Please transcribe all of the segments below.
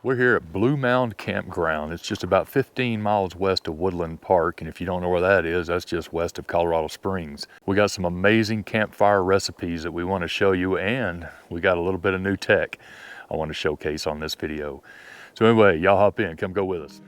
We're here at Blue Mountain Campground. It's just about 15 miles west of Woodland Park, and if you don't know where that is, that's just west of Colorado Springs. We got some amazing campfire recipes that we want to show you, and we got a little bit of new tech I want to showcase on this video. So anyway, y'all hop in, come go with us.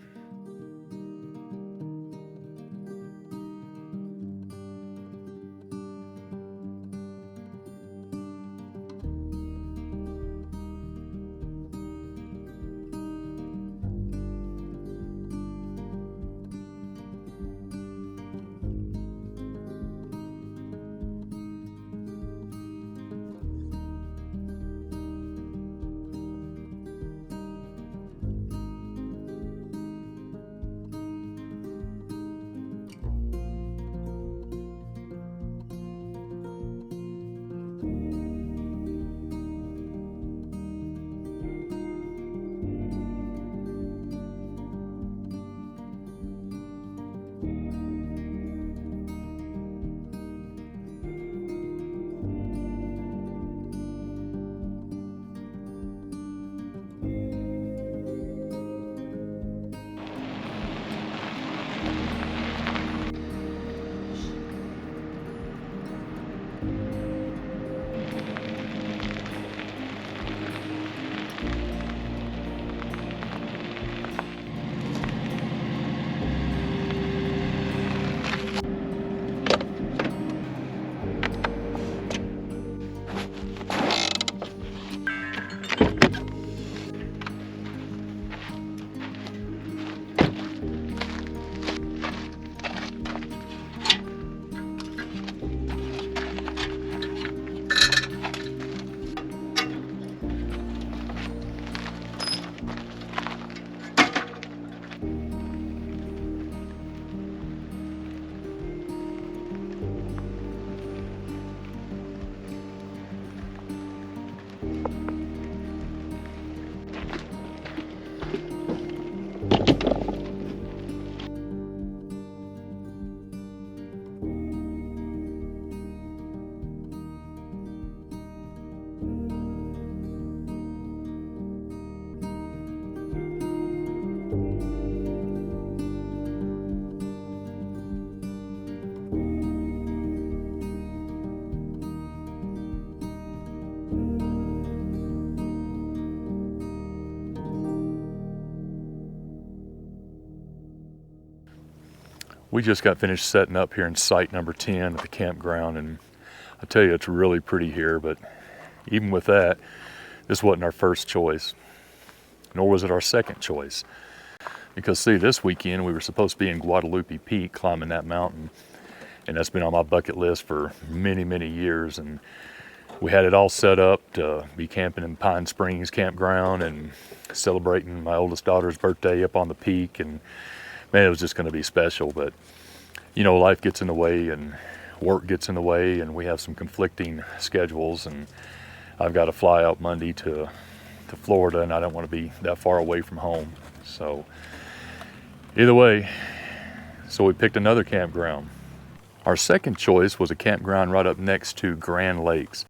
We just got finished setting up here in site number 10 at the campground, and I tell you, it's really pretty here, but even with that, this wasn't our first choice, nor was it our second choice. Because see, this weekend we were supposed to be in Guadalupe Peak climbing that mountain, and that's been on my bucket list for many, many years, and we had it all set up to be camping in Pine Springs Campground and celebrating my oldest daughter's birthday up on the peak, and man, it was just going to be special. But you know, life gets in the way and work gets in the way, and we have some conflicting schedules, and I've got to fly out Monday to Florida, and I don't want to be that far away from home. So either way, so we picked another campground. Our second choice was a campground right up next to Grand Lakes.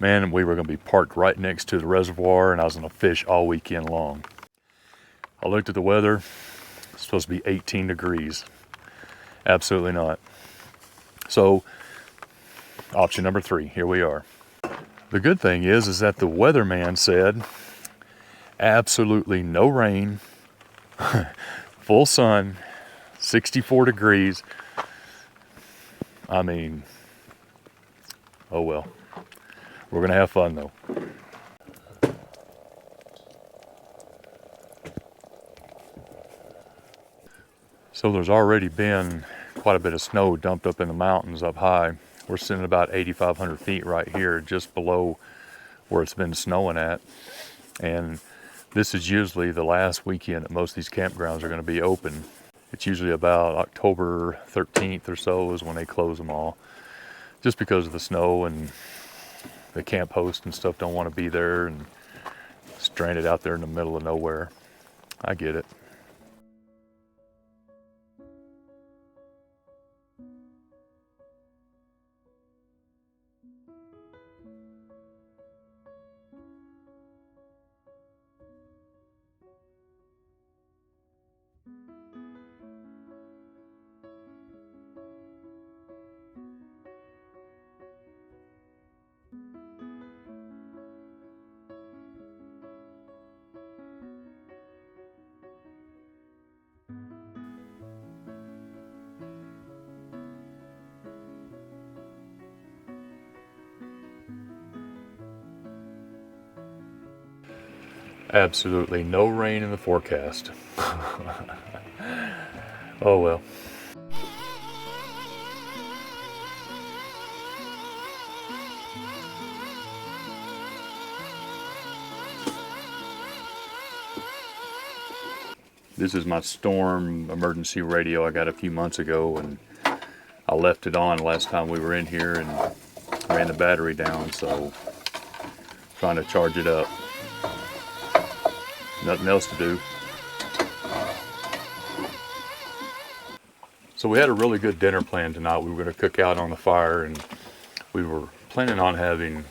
Man, we were going to be parked right next to the reservoir, and I was going to fish all weekend long. I looked at the weather, it's supposed to be 18 degrees. Absolutely not. So, option number 3, here we are. The good thing is that the weatherman said, absolutely no rain, full sun, 64 degrees. I mean, oh well. We're gonna have fun though. So there's already been quite a bit of snow dumped up in the mountains up high. We're sitting about 8,500 feet right here, just below where it's been snowing at. And this is usually the last weekend that most of these campgrounds are gonna be open. It's usually about October 13th or so is when they close them all, just because of the snow, and the camp host and stuff don't want to be there and stranded out there in the middle of nowhere. I get it. Absolutely no rain in the forecast. Oh well. This is my storm emergency radio I got a few months ago, and I left it on last time we were in here and ran the battery down, so trying to charge it up. Nothing else to do. So we had a really good dinner plan tonight. We were going to cook out on the fire, and we were planning on having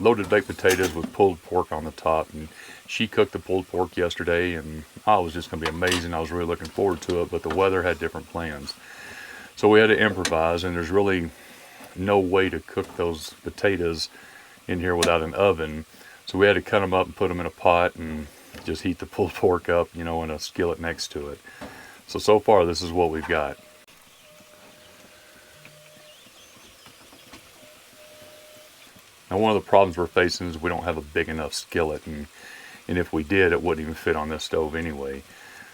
loaded baked potatoes with pulled pork on the top. And she cooked the pulled pork yesterday, and it was just going to be amazing. I was really looking forward to it, but the weather had different plans. So we had to improvise, and there's really no way to cook those potatoes in here without an oven. So we had to cut them up and put them in a pot and just heat the pulled pork up, in a skillet next to it. So far, this is what we've got. Now, one of the problems we're facing is we don't have a big enough skillet, and if we did, it wouldn't even fit on this stove anyway.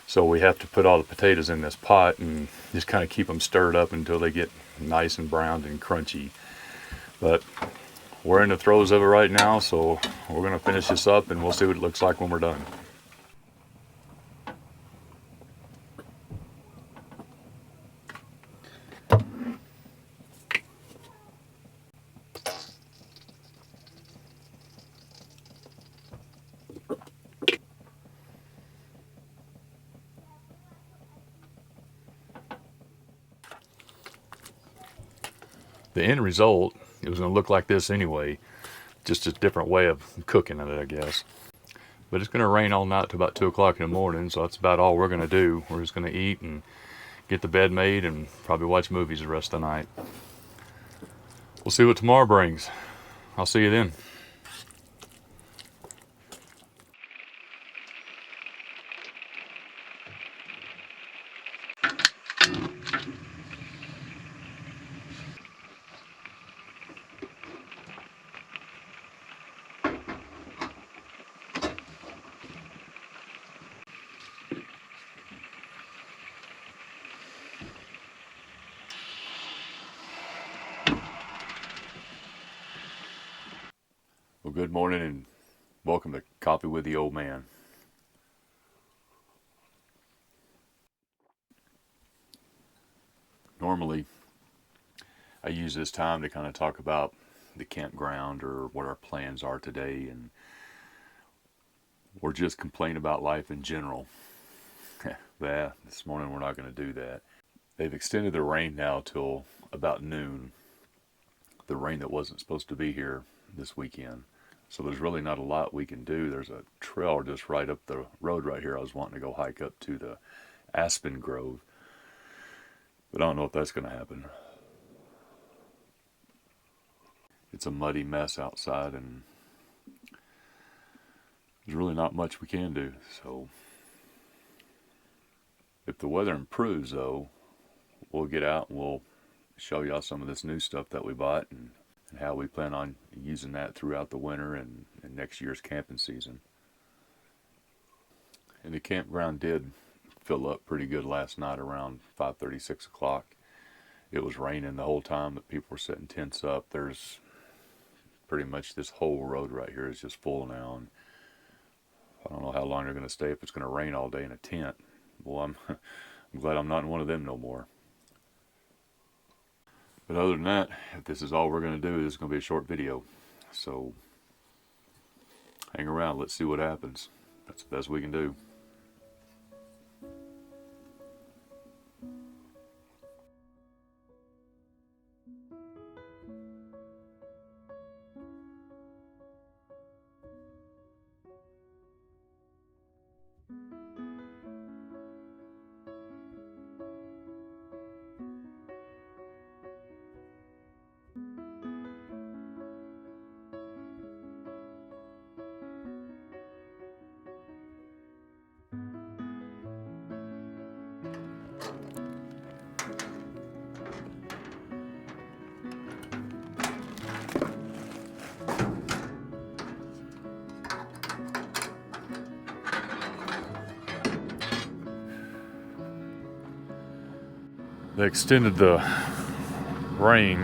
So we have to put all the potatoes in this pot and just kind of keep them stirred up until they get nice and browned and crunchy. But we're in the throes of it right now, so we're going to finish this up and we'll see what it looks like when we're done. The end result, it was going to look like this anyway, just a different way of cooking it, I guess. But it's going to rain all night to about 2 o'clock in the morning, so that's about all we're going to do. We're just going to eat and get the bed made and probably watch movies the rest of the night. We'll see what tomorrow brings. I'll see you then. Well, good morning and welcome to Coffee with the Old Man. Normally, I use this time to kind of talk about the campground or what our plans are today, or just complain about life in general. Yeah, this morning we're not going to do that. They've extended the rain now till about noon. The rain that wasn't supposed to be here this weekend. So there's really not a lot we can do. There's a trail just right up the road right here. I was wanting to go hike up to the Aspen Grove, but I don't know if that's going to happen. It's a muddy mess outside, and there's really not much we can do. So if the weather improves, though, we'll get out and we'll show y'all some of this new stuff that we bought and how we plan on using that throughout the winter and next year's camping season. And the campground did fill up pretty good last night around 5:30, 6 o'clock. It was raining the whole time that people were setting tents up. There's pretty much this whole road right here is just full now, and I don't know how long they're going to stay if it's going to rain all day in a tent. Well, I'm glad I'm not in one of them no more. But other than that, if this is all we're going to do, this is going to be a short video. So hang around, let's see what happens. That's the best we can do. They extended the rain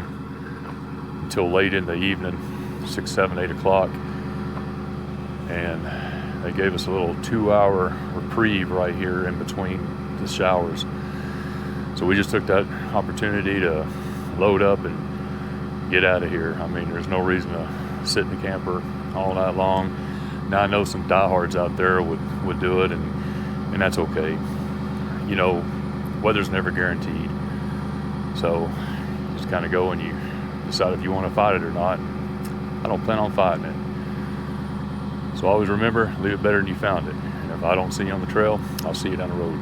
until late in the evening, 6, 7, 8 o'clock, and they gave us a little 2-hour reprieve right here in between the showers. So we just took that opportunity to load up and get out of here. I mean, there's no reason to sit in the camper all night long. Now I know some diehards out there would do it, and that's okay. You know, weather's never guaranteed. So you just kind of go and you decide if you want to fight it or not. I don't plan on fighting it. So always remember, leave it better than you found it. And if I don't see you on the trail, I'll see you down the road.